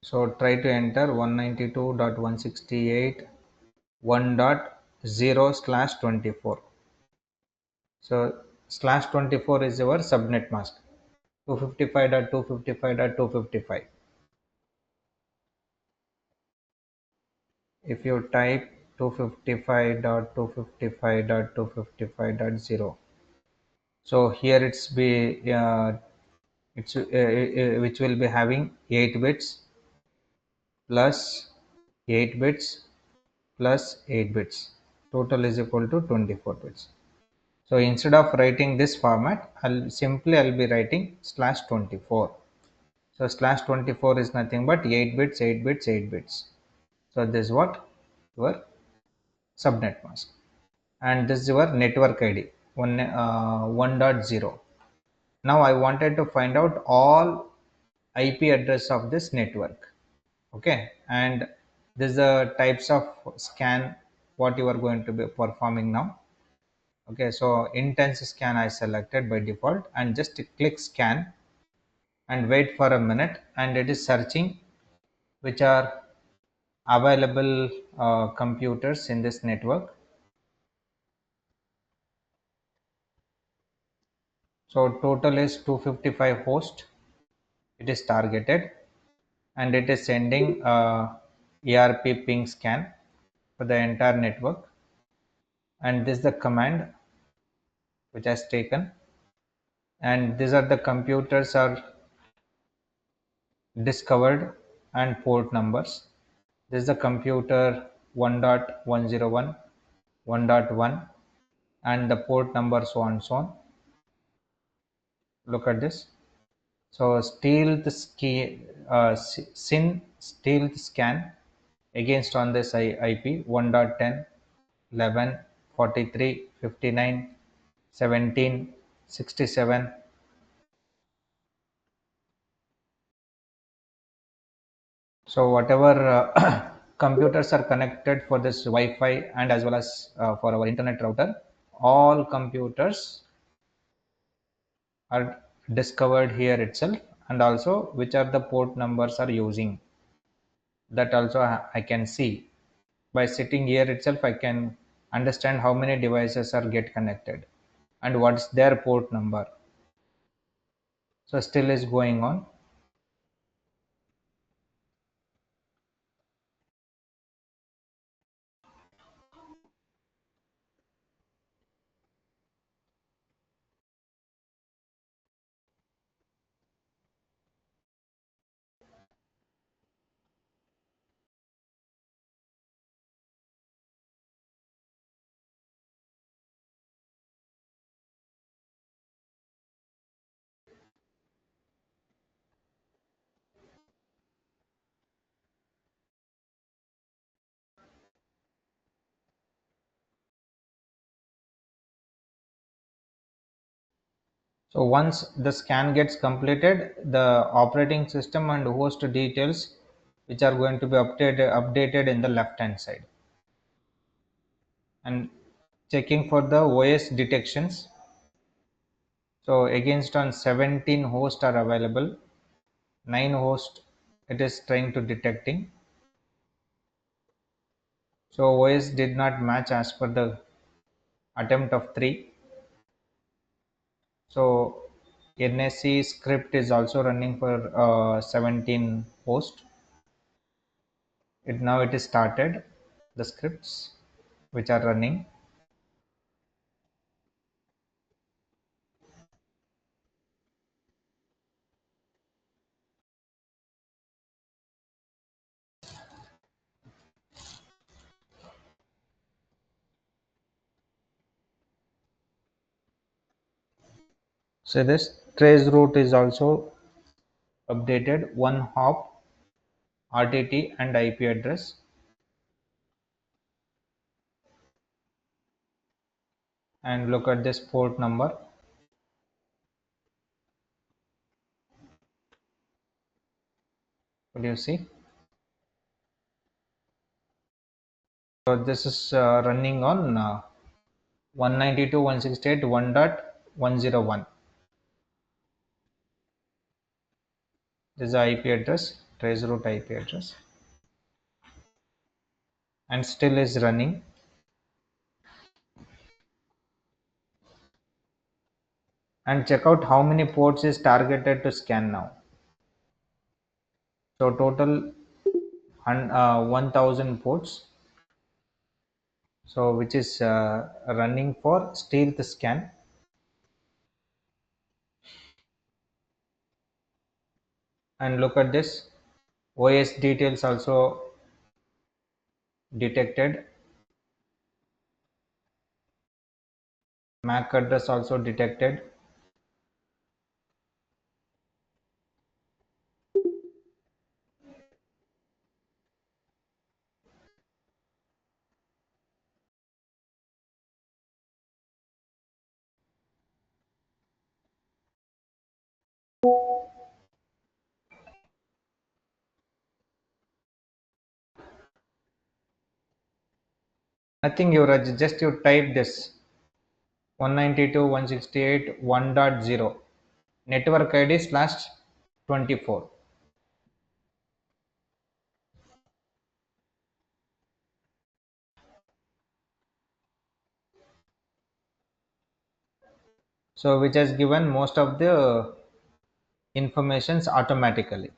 Speaker 2: So try to enter 192.168.1.0/24. So /24 is your subnet mask. 255.255.255. If you type 255.255.255.0, so here it's which will be having 8 bits plus 8 bits plus 8 bits. Total is equal to 24 bits. So instead of writing this format, I'll be writing /24. So /24 is nothing but 8 bits, 8 bits, 8 bits. So this is what your subnet mask, and this is your network ID 1.0. Now I wanted to find out all IP address of this network. Okay, and this is the types of scan what you are going to be performing now. Okay, so intense scan I selected by default, and just click scan and wait for a minute, and it is searching which are available computers in this network. So total is 255 host. It is targeted, and it is sending ERP ping scan for the entire network. And this is the command which has taken. And these are the computers are discovered and port numbers. This is the computer 1.101, 1.1, and the port number so on so on. Look at this. So SYN stealth scan against on this IP 1.10, 11, 43, 59, 17, 67. So whatever computers are connected for this Wi-Fi and as well as for our internet router, all computers are discovered here itself, and also which are the port numbers are using. That also I can see by sitting here itself. I can understand how many devices are get connected and what's their port number. So still is going on. So once the scan gets completed, the operating system and host details which are going to be updated in the left hand side, and checking for the OS detections. So against on 17 hosts are available, 9 hosts it is trying to detecting. So OS did not match as per the attempt of 3. So NSC script is also running for 17 host. Now it is started, the scripts which are running. So this trace route is also updated, one hop, RTT and IP address. And look at this port number. What do you see? So this is running on 192.168.1.101. This is the IP address, trace route IP address, and still is running. And check out how many ports is targeted to scan now. So total 1000 ports. So which is running for stealth scan. And look at this, OS details also detected, MAC address also detected. Nothing, you just you type this 192.168.1.0 network ID slash 24. So which has given most of the informations automatically.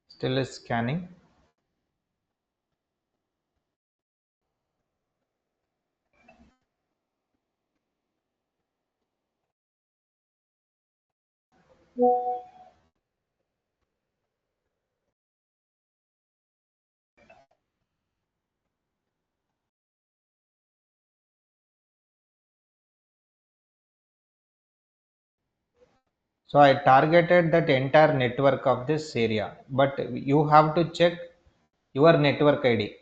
Speaker 2: Still is scanning. So I targeted that entire network of this area, but you have to check your network ID.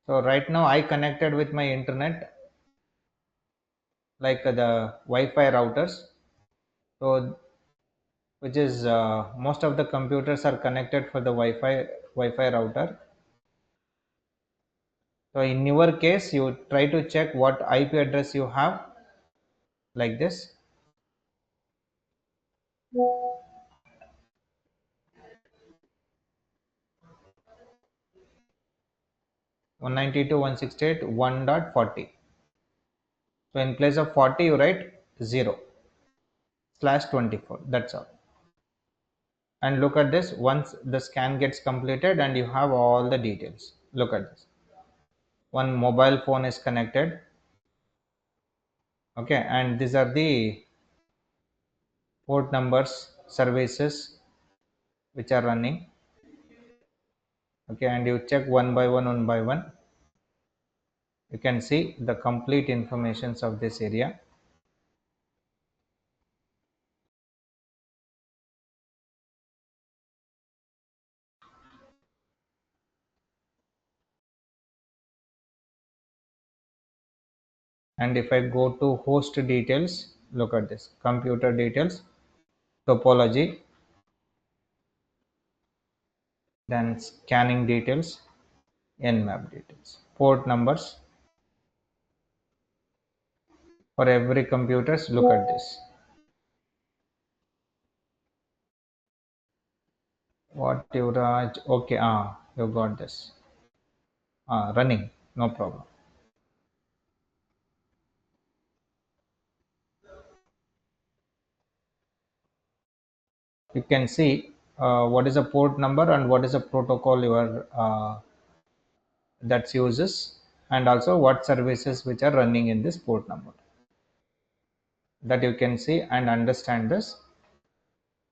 Speaker 2: So right now I connected with my internet, like the Wi-Fi routers. So which is most of the computers are connected for the Wi-Fi router. So in your case, you try to check what IP address you have, like this. 192.168.1.40. So in place of 40, you write 0/24. That's all. And look at this. Once the scan gets completed, and you have all the details. Look at this. One mobile phone is connected. Okay, and these are the port numbers, services which are running. Okay, and you check one by one. You can see the complete informations of this area. And if I go to host details, look at this: computer details, topology, then scanning details, nmap details, port numbers for every computers. Look at this. What Yuvraj? Okay, you got this. Running, no problem. You can see what is a port number and what is a protocol your that uses, and also what services which are running in this port number, that you can see and understand this,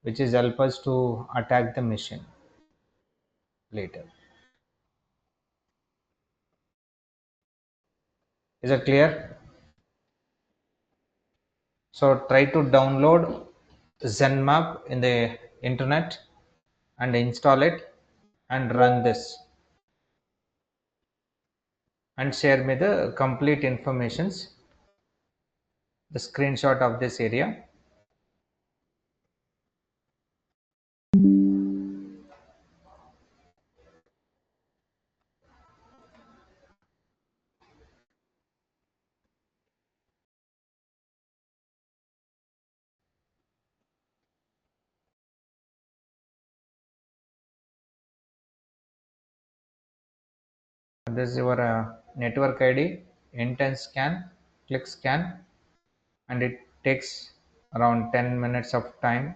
Speaker 2: which is help us to attack the machine later. Is it clear? So try to download Zenmap in the internet and install it and run this, and share me the complete informations, the screenshot of this area. This is your network ID, intent scan, click scan, and it takes around 10 minutes of time.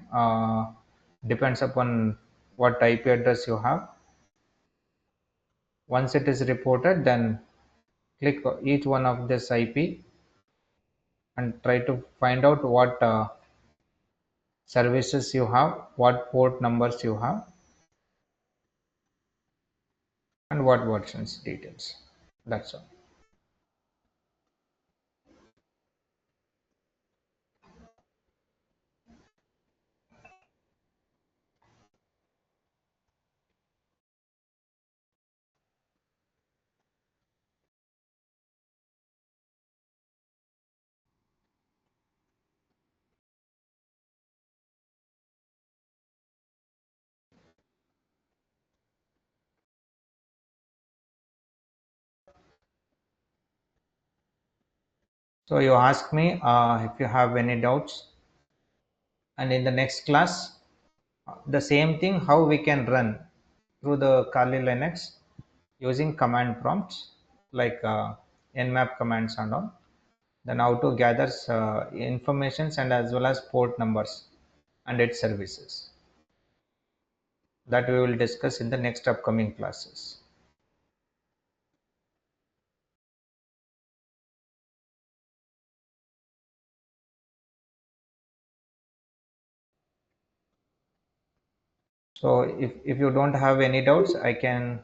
Speaker 2: Depends upon what IP address you have. Once it is reported, then click each one of this IP and try to find out what services you have, what port numbers you have, and what versions details. That's all. So you ask me if you have any doubts, and in the next class, the same thing how we can run through the Kali Linux using command prompts like nmap commands and all. Then how to gather informations and as well as port numbers and its services. That we will discuss in the next upcoming classes. So if you don't have any doubts, I can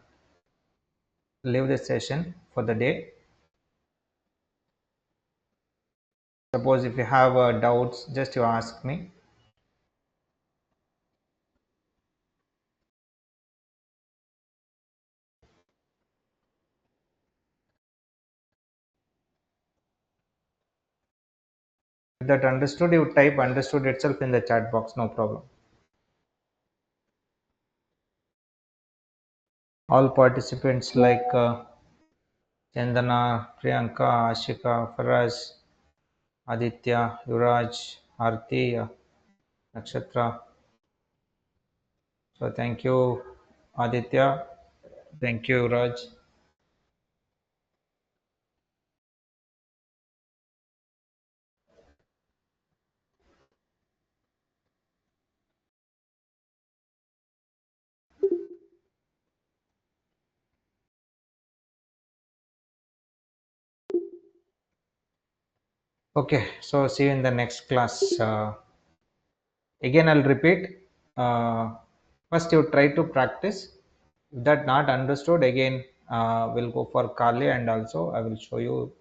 Speaker 2: leave the session for the day. Suppose if you have doubts, just you ask me. If that understood, you type understood itself in the chat box, no problem. All participants like Chandana, Priyanka, Ashika, Faraz, Aditya, Yuraj, Arti, Nakshatra. So thank you, Aditya. Thank you, Raj. Okay, so see you in the next class. Again, I'll repeat. First, you try to practice. If that not understood, again, we'll go for Kali, and also I will show you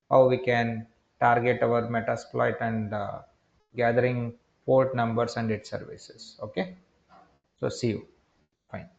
Speaker 2: how we can target our Metasploit and gathering port numbers and its services. Okay, so see you. Fine.